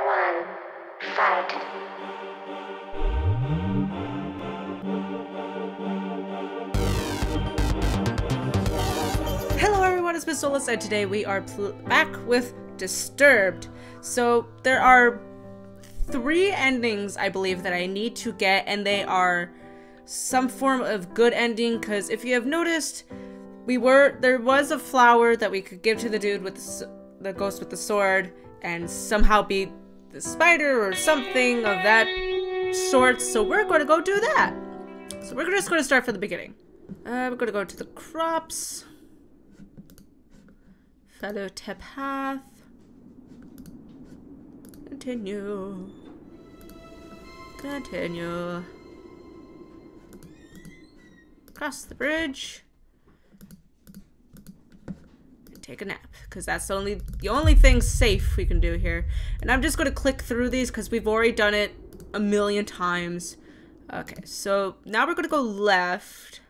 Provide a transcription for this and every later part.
one, fight. Hello everyone, it's Miss Solus, and today we are back with Disturbed. So there are 3 endings, I believe, that I need to get, and they are some form of good ending, because if you have noticed, there was a flower that we could give to the dude with the ghost with the sword, and somehow beat the spider or something of that sort, so we're going to go do that. So we're just going to start from the beginning. We're going to go to the crops. Follow tip path. Continue. Continue. Cross the bridge. And take a nap, because that's the only thing safe we can do here. And I'm just going to click through these because we've already done it a million times. Okay, so now we're going to go left.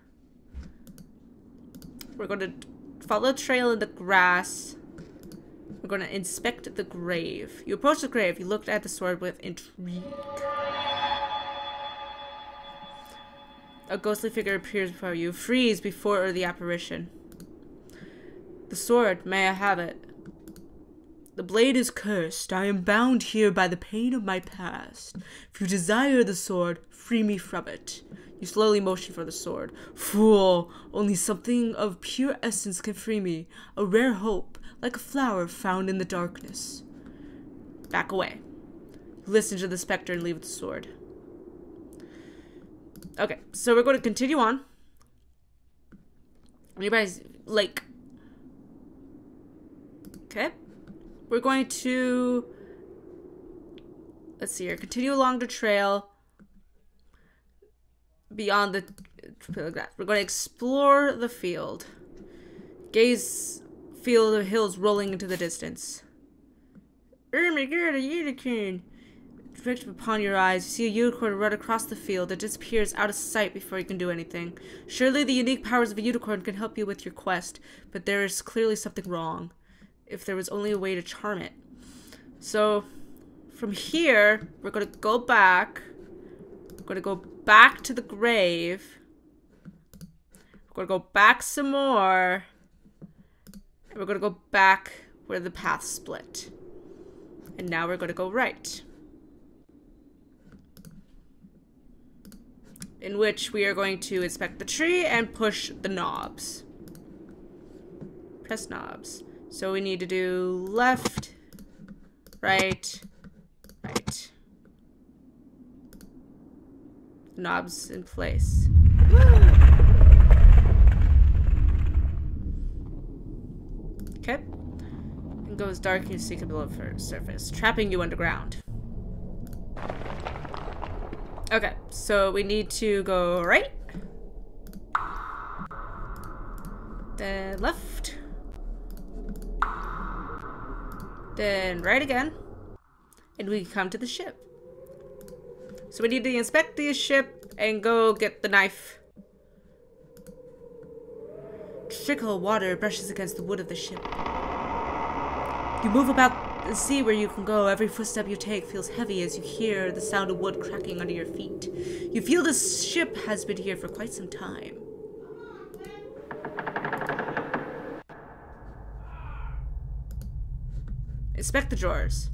We're going to follow the trail in the grass. We're going to inspect the grave. You approach the grave. You looked at the sword with intrigue. A ghostly figure appears before you. Freeze before the apparition. The sword, may I have it? The blade is cursed. I am bound here by the pain of my past. If you desire the sword, free me from it. You slowly motion for the sword. Fool! Only something of pure essence can free me. A rare hope, like a flower found in the darkness. Back away. Listen to the specter and leave the sword. Okay, so we're going to continue on. Anybody's like... Okay. We're going to... Let's see here. Continue along the trail. Beyond the... We're going to explore the field. Feel the hills rolling into the distance. Oh my god, a unicorn! Directed upon your eyes, you see a unicorn run across the field. It disappears out of sight before you can do anything. Surely the unique powers of a unicorn can help you with your quest, but there is clearly something wrong. If there was only a way to charm it. So, from here, we're going to go back. We're going to go back to the grave. We're going to go back some more. And we're going to go back where the path split. And now we're going to go right. In which we are going to inspect the tree and push the knobs. Press knobs. So we need to do left, right, right. Knobs in place. Okay. It goes dark and you see below the surface, trapping you underground. Okay, so we need to go right. Then left. Then right again. And we come to the ship. So we need to inspect the ship and go get the knife. Trickle of water brushes against the wood of the ship. You move about and see where you can go. Every footstep you take feels heavy as you hear the sound of wood cracking under your feet. You feel this ship has been here for quite some time. Inspect the drawers.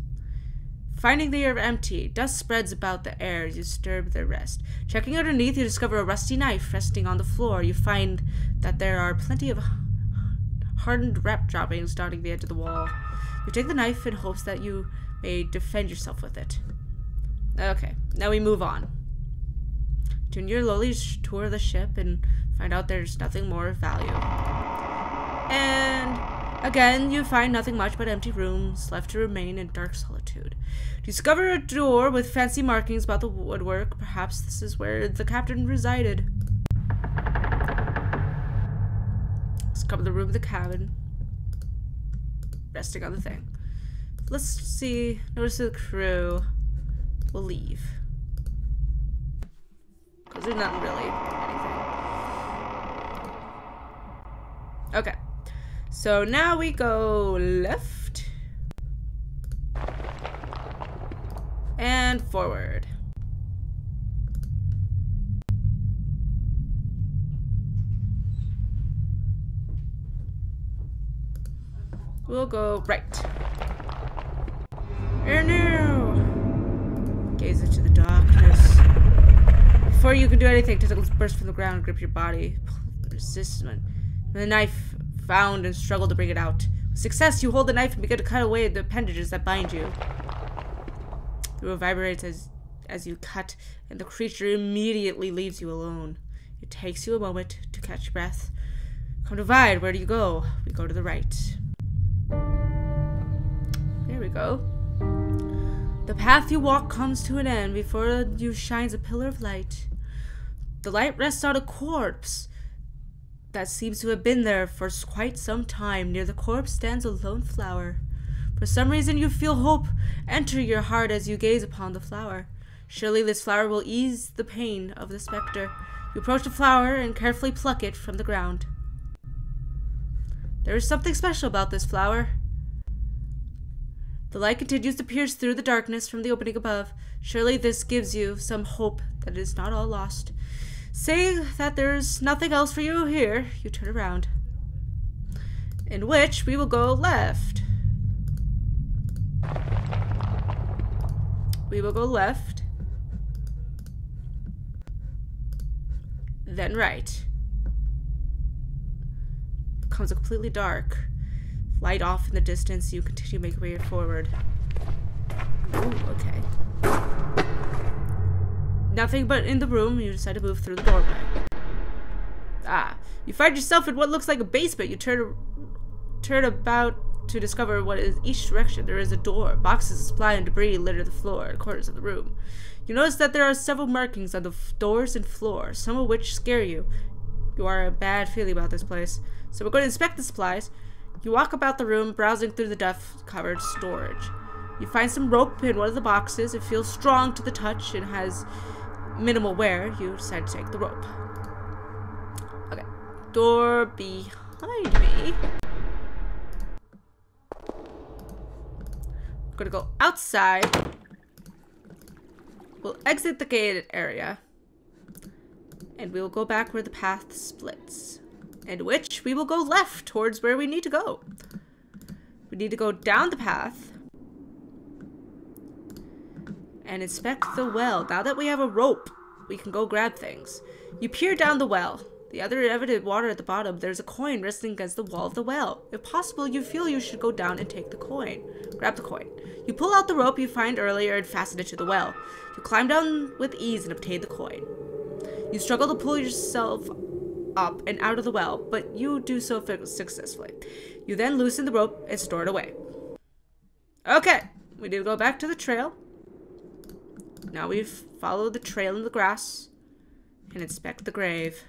Finding they are empty, dust spreads about the air as you disturb their rest. Checking underneath, you discover a rusty knife resting on the floor. You find that there are plenty of hardened wrap droppings dotting the edge of the wall. You take the knife in hopes that you may defend yourself with it. Okay, now we move on. Junior Lowly tour the ship and find out there's nothing more of value. And again, you find nothing much but empty rooms left to remain in dark solitude. Discover a door with fancy markings about the woodwork. Perhaps this is where the captain resided. Discover the room of the cabin. Resting on the thing. Let's see. Notice the crew will leave. Because there's not really anything. Okay. So now we go left. And forward. We'll go right. No! Gaze into the darkness. Before you can do anything, tentacles burst from the ground and grip your body. Resistment. The knife found and struggle to bring it out. With success, you hold the knife and begin to cut away the appendages that bind you. The rope vibrates as you cut, and the creature immediately leaves you alone. It takes you a moment to catch your breath. Come divide, where do you go? We go to the right. There we go. The path you walk comes to an end. Before you shines a pillar of light. The light rests on a corpse that seems to have been there for quite some time. Near the corpse stands a lone flower. For some reason you feel hope enter your heart as you gaze upon the flower. Surely this flower will ease the pain of the specter. You approach the flower and carefully pluck it from the ground. There is something special about this flower. The light continues to pierce through the darkness from the opening above. Surely this gives you some hope that it is not all lost. Saying that there's nothing else for you here, you turn around. In which we will go left. We will go left. Then right. It becomes completely dark. Light off in the distance, you continue to make your way forward. Ooh, okay. Nothing but in the room, you decide to move through the doorway. Ah, you find yourself in what looks like a basement. You turn about to discover what is each direction. There is a door. Boxes of supply and debris litter the floor and corners of the room. You notice that there are several markings on the doors and floor, some of which scare you. You are a bad feeling about this place. So we're going to inspect the supplies. You walk about the room, browsing through the dust-covered storage. You find some rope in one of the boxes. It feels strong to the touch and has minimal wear. You decide to take the rope. Okay. Door behind me. We're gonna go outside. We'll exit the gated area. And we will go back where the path splits. In which we will go left towards where we need to go. We need to go down the path and inspect the well. Now that we have a rope, we can go grab things. You peer down the well. The other evident water at the bottom. There's a coin resting against the wall of the well. If possible, you feel you should go down and take the coin. Grab the coin. You pull out the rope you find earlier and fasten it to the well. You climb down with ease and obtain the coin. You struggle to pull yourself up and out of the well, but you do so successfully. You then loosen the rope and store it away. Okay, we need to go back to the trail. Now we follow the trail in the grass and inspect the grave.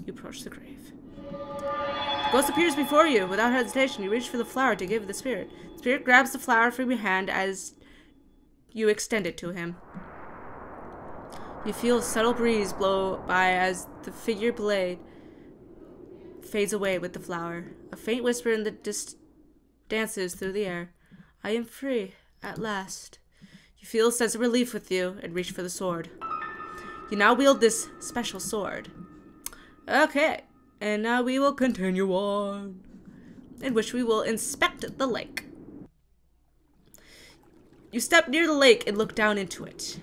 You approach the grave. The ghost appears before you. Without hesitation, you reach for the flower to give the spirit. The spirit grabs the flower from your hand as you extend it to him. You feel a subtle breeze blow by as the figure blade fades away with the flower. A faint whisper in the dances through the air. I am free, at last. You feel a sense of relief with you and reach for the sword. You now wield this special sword. Okay, and now we will continue on, in which we will inspect the lake. You step near the lake and look down into it.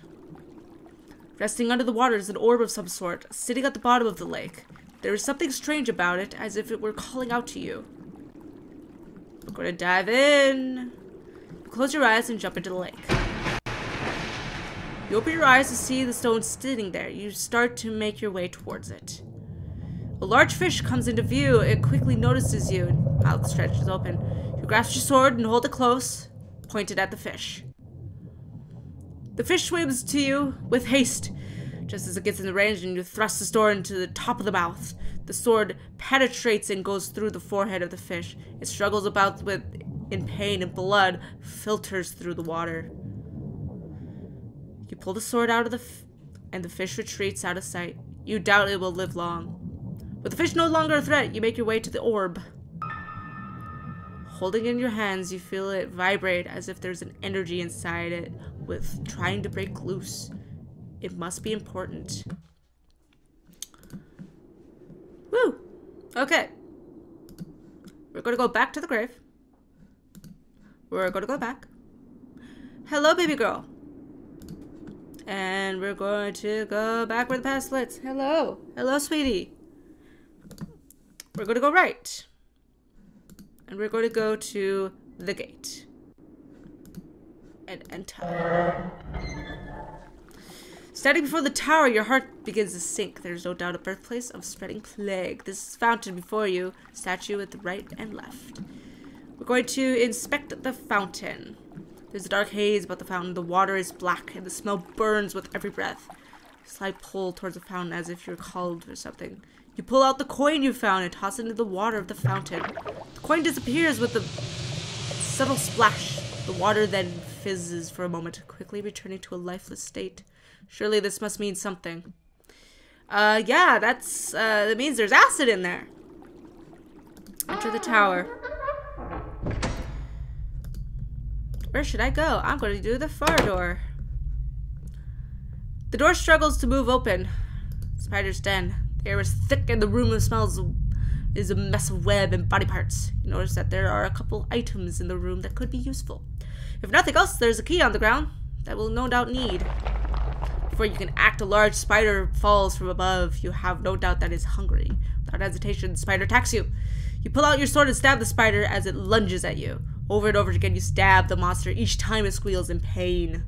Resting under the water is an orb of some sort, sitting at the bottom of the lake. There is something strange about it, as if it were calling out to you. We're going to dive in. You close your eyes and jump into the lake. You open your eyes to see the stone sitting there. You start to make your way towards it. A large fish comes into view. It quickly notices you and mouth stretches open. You grasp your sword and hold it close, pointed at the fish. The fish swims to you with haste. Just as it gets in the range and you thrust the sword into the top of the mouth. The sword penetrates and goes through the forehead of the fish. It struggles about in pain and blood filters through the water. You pull the sword out of and the fish retreats out of sight. You doubt it will live long. With the fish no longer a threat, you make your way to the orb. Holding it in your hands, you feel it vibrate as if there's an energy inside it with trying to break loose. It must be important. Woo! Okay. We're gonna go back to the grave. We're gonna go back. Hello, baby girl. And we're going to go back where the path splits. Hello. Hello, sweetie. We're gonna go right. And we're going to go to the gate. And enter. Standing before the tower, your heart begins to sink. There's no doubt a birthplace of spreading plague. This fountain before you, statue at the right and left. We're going to inspect the fountain. There's a dark haze about the fountain. The water is black, and the smell burns with every breath. Slight pull towards the fountain as if you're called for something. You pull out the coin you found and toss it into the water of the fountain. The coin disappears with a subtle splash. The water then fizzes for a moment, quickly returning to a lifeless state. Surely this must mean something. Yeah, that means there's acid in there. Enter the tower. Where should I go? I'm going to do the far door. The door struggles to move open. Spider's den. The air is thick and the room smells is a mess of web and body parts. You notice that there are a couple items in the room that could be useful. If nothing else, there's a key on the ground that we'll no doubt need. Before you can act, a large spider falls from above. You have no doubt that it's hungry. Without hesitation, the spider attacks you. You pull out your sword and stab the spider as it lunges at you. Over and over again, you stab the monster. Each time it squeals in pain.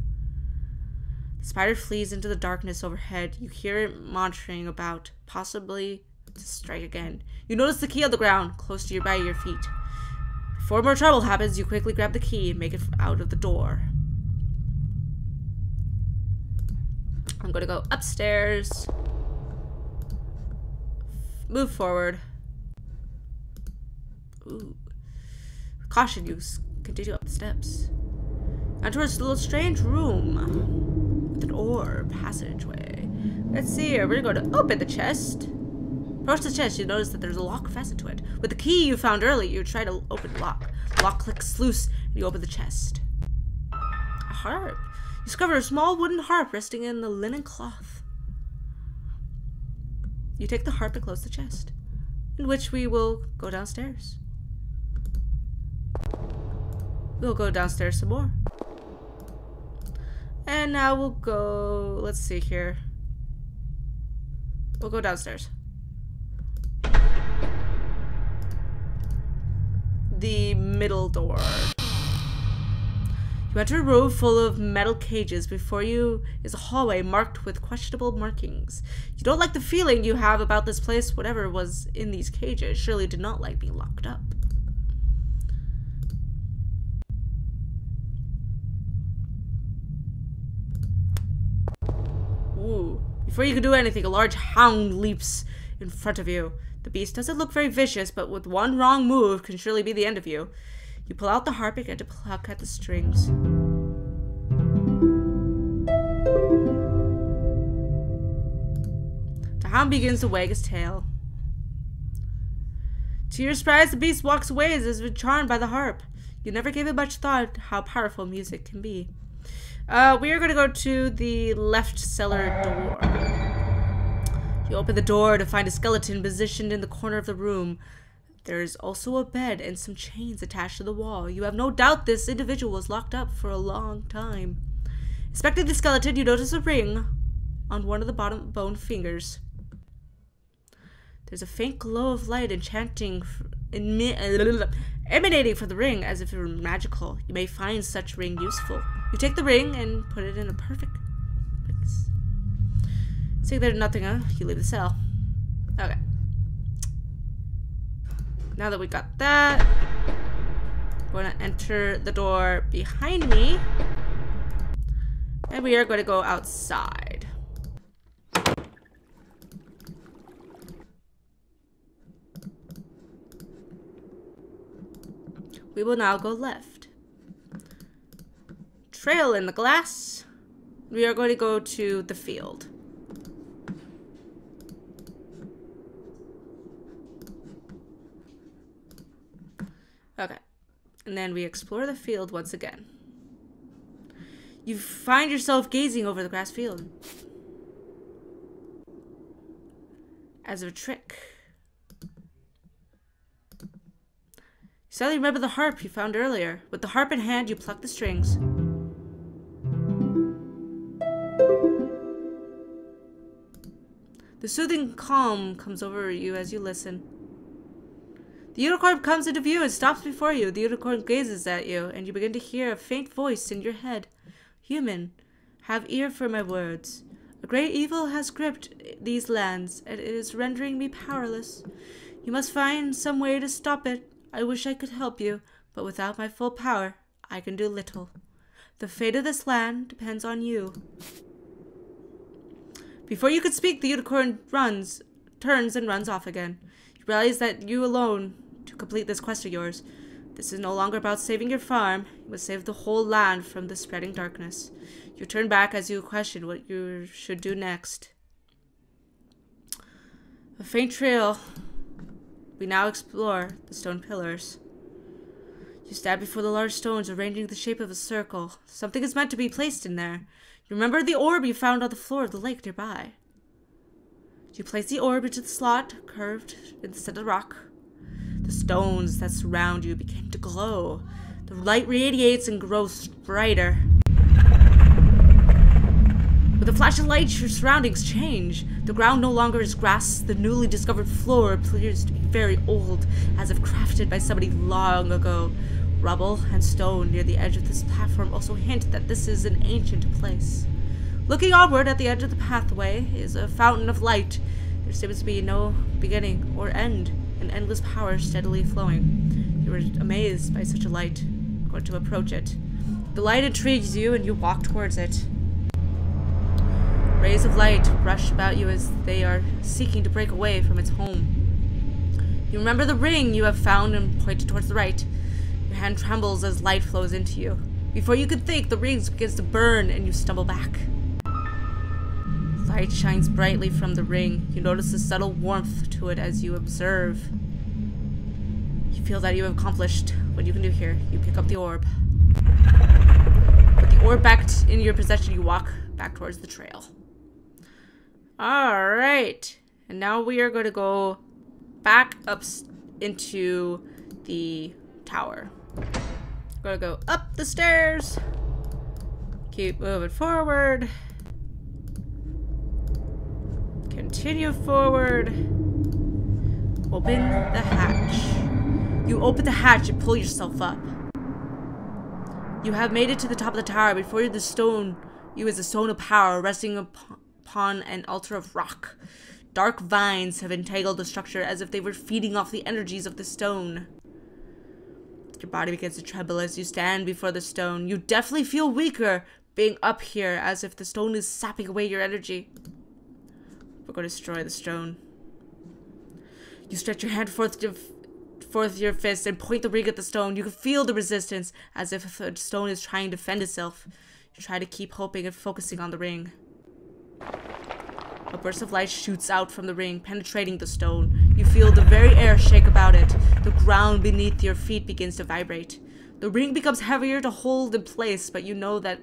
The spider flees into the darkness overhead. You hear it monitoring about, possibly to strike again. You notice the key on the ground, close to by your feet. Before more trouble happens, you quickly grab the key and make it out of the door. I'm going to go upstairs. Move forward. Ooh. Caution, you continue up the steps. Enter a little strange room with an orb passageway. Let's see here. We're going to open the chest. Approach the chest. You notice that there's a lock fastened to it. With the key you found earlier, you try to open the lock. The lock clicks loose, and you open the chest. A harp. You discover a small wooden harp resting in the linen cloth. You take the harp and close the chest, in which we will go downstairs. We'll go downstairs some more. And now we'll go, let's see here. We'll go downstairs. The middle door. You enter a room full of metal cages. Before you is a hallway marked with questionable markings. You don't like the feeling you have about this place. Whatever was in these cages surely did not like being locked up. Ooh. Before you can do anything, a large hound leaps in front of you. The beast doesn't look very vicious, but with one wrong move can surely be the end of you. You pull out the harp and begin to pluck at the strings. The hound begins to wag his tail. To your surprise, the beast walks away as if charmed by the harp. You never gave it much thought how powerful music can be. We are going to go to the left cellar door. You open the door to find a skeleton positioned in the corner of the room. There is also a bed and some chains attached to the wall. You have no doubt this individual was locked up for a long time. Inspecting the skeleton, you notice a ring on one of the bottom bone fingers. There's a faint glow of light emanating from the ring as if it were magical. You may find such ring useful. You take the ring and put it in a perfect place. See, there's nothing, you leave the cell. Okay. Now that we got that, we're going to enter the door behind me. And we are going to go outside. We will now go left. Trail in the glass. We are going to go to the field. Okay. And then we explore the field once again. You find yourself gazing over the grass field. As a trick. You suddenly remember the harp you found earlier. With the harp in hand, you pluck the strings. The soothing calm comes over you as you listen. The unicorn comes into view and stops before you. The unicorn gazes at you, and you begin to hear a faint voice in your head. Human, have ear for my words. A great evil has gripped these lands, and it is rendering me powerless. You must find some way to stop it. I wish I could help you, but without my full power, I can do little. The fate of this land depends on you. Before you could speak, the unicorn turns and runs off again. You realize that you alone to complete this quest of yours. This is no longer about saving your farm. You must save the whole land from the spreading darkness. You turn back as you question what you should do next. A faint trail. We now explore the stone pillars. You stand before the large stones arranging the shape of a circle. Something is meant to be placed in there. You remember the orb you found on the floor of the lake nearby. You place the orb into the slot, curved instead of the rock. The stones that surround you begin to glow. The light radiates and grows brighter. With a flash of light, your surroundings change. The ground no longer is grass. The newly discovered floor appears to be very old, as if crafted by somebody long ago. Rubble and stone near the edge of this platform also hint that this is an ancient place. Looking onward at the edge of the pathway is a fountain of light. There seems to be no beginning or end, an endless power steadily flowing. You are amazed by such a light. You're going to approach it. The light intrigues you and you walk towards it. Rays of light rush about you as they are seeking to break away from its home. You remember the ring you have found and point towards the right. Your hand trembles as light flows into you. Before you can think, the ring begins to burn and you stumble back. Light shines brightly from the ring. You notice a subtle warmth to it as you observe. You feel that you have accomplished what you can do here. You pick up the orb. With the orb back in your possession, you walk back towards the trail. Alright. And now we are going to go back up into the tower. We're going to go up the stairs. Keep moving forward. Continue forward. Open the hatch. You open the hatch and pull yourself up. You have made it to the top of the tower. Before you, is a stone of power resting upon an altar of rock. Dark vines have entangled the structure as if they were feeding off the energies of the stone. Your body begins to tremble as you stand before the stone. You definitely feel weaker being up here, as if the stone is sapping away your energy. We're going to destroy the stone. You stretch your hand forth your fist and point the ring at the stone. You can feel the resistance, as if the stone is trying to defend itself. You try to keep hoping and focusing on the ring. A burst of light shoots out from the ring, penetrating the stone. You feel the very air shake about it. The ground beneath your feet begins to vibrate. The ring becomes heavier to hold in place, but you know that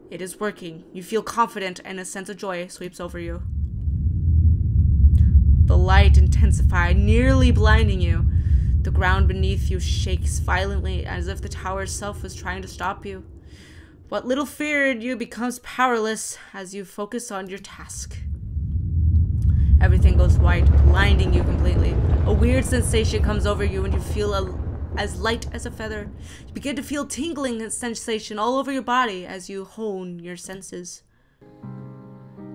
it is working. You feel confident and a sense of joy sweeps over you. The light intensifies, nearly blinding you. The ground beneath you shakes violently, as if the tower itself was trying to stop you. What little fear in you becomes powerless as you focus on your task. Everything goes white, blinding you completely. A weird sensation comes over you and you feel as light as a feather. You begin to feel tingling sensation all over your body as you hone your senses.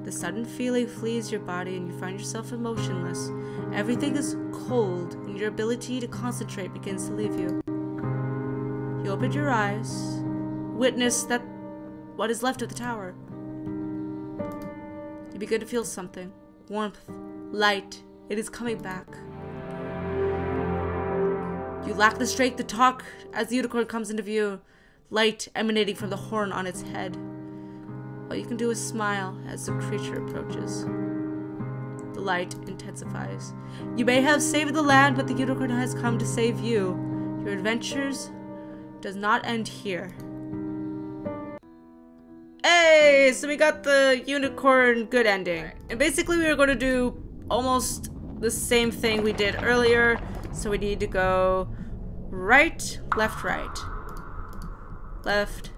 The sudden feeling flees your body and you find yourself emotionless. Everything is cold and your ability to concentrate begins to leave you. You open your eyes, witness that what is left of the tower. You begin to feel something. Warmth, light, it is coming back. You lack the strength to talk as the unicorn comes into view, light emanating from the horn on its head. All you can do is smile as the creature approaches. The light intensifies. You may have saved the land, but the unicorn has come to save you. Your adventures does not end here. Hey, so we got the unicorn good ending. And basically we were going to do almost the same thing we did earlier. So we need to go right, left, right. Left,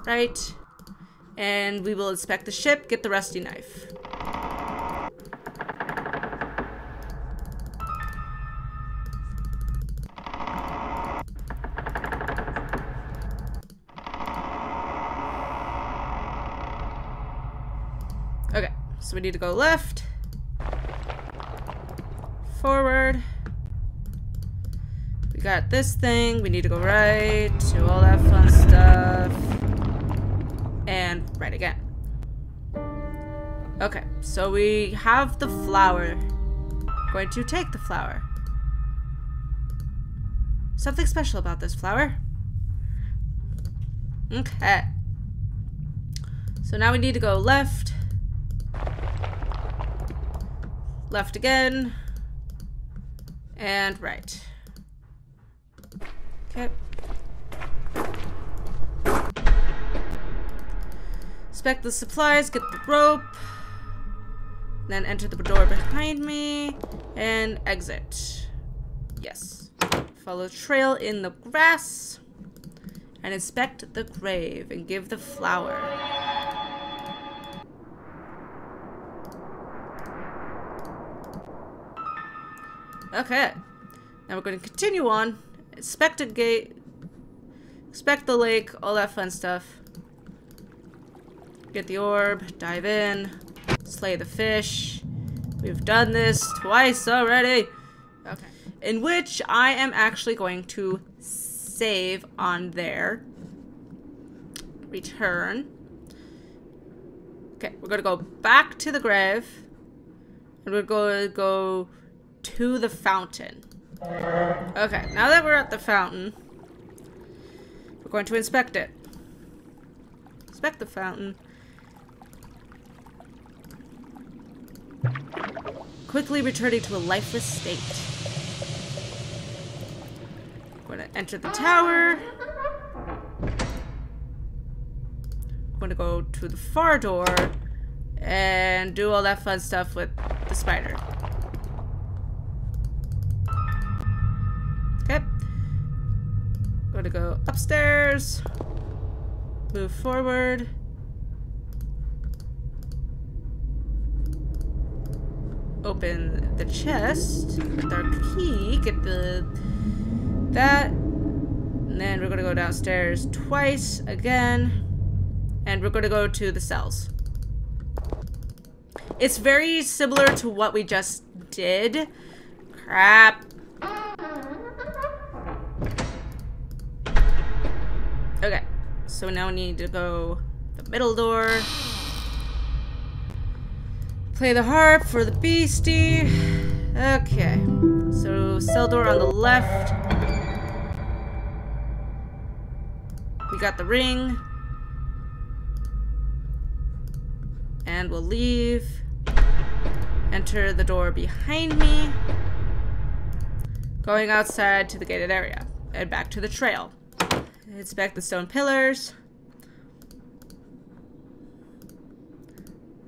right. And we will inspect the ship, get the rusty knife. Okay, so we need to go left, forward. We got this thing, we need to go right, do all that fun stuff, and right again. Okay, so we have the flower. We're going to take the flower. Something special about this flower. Okay. So now we need to go left. Left again. And right. Okay. Inspect the supplies, get the rope. Then enter the door behind me. And exit. Yes. Follow the trail in the grass. And inspect the grave and give the flower. Okay. Now we're going to continue on. Inspect a gate. Inspect the lake. All that fun stuff. Get the orb. Dive in. Slay the fish. We've done this twice already. Okay. In which I am actually going to save on there. Return. Okay, we're going to go back to the grave. And we're going to go to the fountain. Okay, now that we're at the fountain, we're going to inspect it. Inspect the fountain. Quickly returning to a lifeless state. We're going to enter the tower. We're going to go to the far door and do all that fun stuff with the spider. Okay. Going to go upstairs. Move forward. Open the chest with our key. Get that. And then we're going to go downstairs twice again. And we're going to go to the cells. It's very similar to what we just did. Crap. Okay, so now we need to go the middle door. Play the harp for the beastie. Okay, so cell door on the left. We got the ring. And we'll leave. Enter the door behind me. Going outside to the gated area. And back to the trail. Inspect the stone pillars.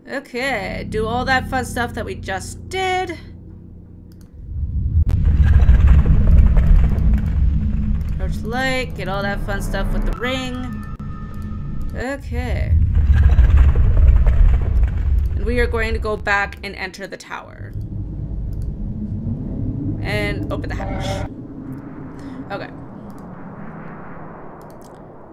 Okay, do all that fun stuff that we just did. Approach the light, get all that fun stuff with the ring. Okay. And we are going to go back and enter the tower. And open the hatch. Okay.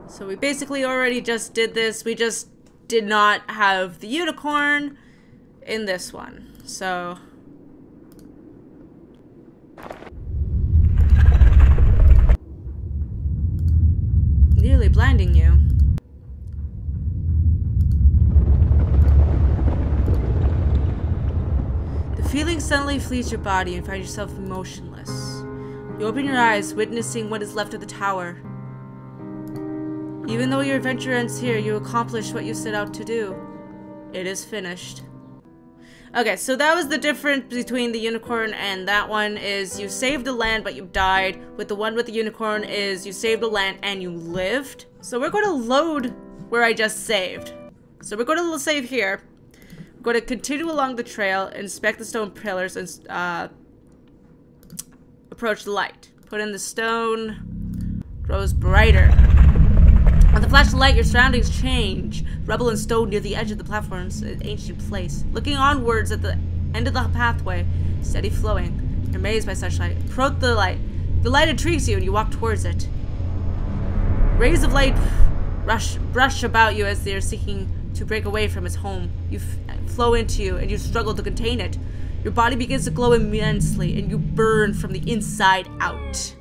So we basically already just did this. We just did not have the unicorn in this one. So nearly blinding you. The feeling suddenly flees your body and find yourself motionless. You open your eyes, witnessing what is left of the tower. Even though your adventure ends here, you accomplish what you set out to do. It is finished. Okay, so that was the difference between the unicorn and that one is you saved the land but you died. With the one with the unicorn is you saved the land and you lived. So we're going to load where I just saved. So we're going to save here. We're going to continue along the trail, inspect the stone pillars, and approach the light. Put in the stone, grows brighter. With the flash of light, your surroundings change. Rubble and stone near the edge of the platform's ancient place. Looking onwards at the end of the pathway, steady flowing. You're amazed by such light. Approach the light. The light intrigues you and you walk towards it. Rays of light brush about you as they are seeking to break away from its home. You flow into you and you struggle to contain it. Your body begins to glow immensely and you burn from the inside out.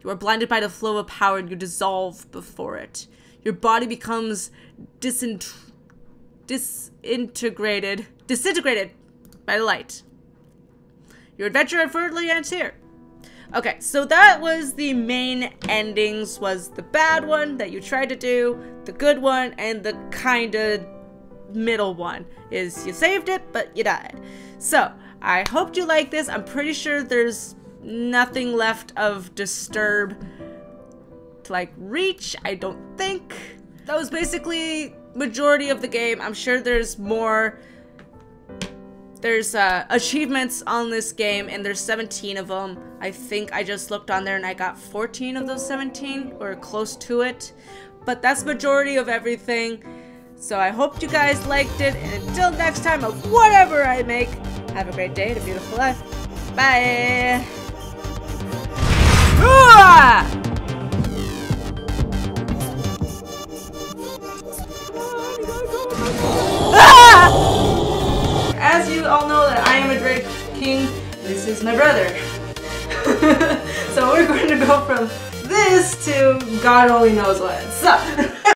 You are blinded by the flow of power and you dissolve before it. Your body becomes disintegrated by the light. Your adventure unfortunately ends here. Okay, so that was the main endings, was the bad one that you tried to do, the good one, and the kinda middle one is you saved it, but you died. So, I hope you like this. I'm pretty sure there's nothing left of Disturb to like reach, I don't think. That was basically majority of the game. I'm sure there's more. There's achievements on this game and there's 17 of them. I think I just looked on there and I got 14 of those 17 or close to it. But that's majority of everything. So I hope you guys liked it, and until next time of whatever I make, have a great day and a beautiful life. Bye! As you all know that I am a Drake King, this is my brother. So we're going to go from this to God only knows what. So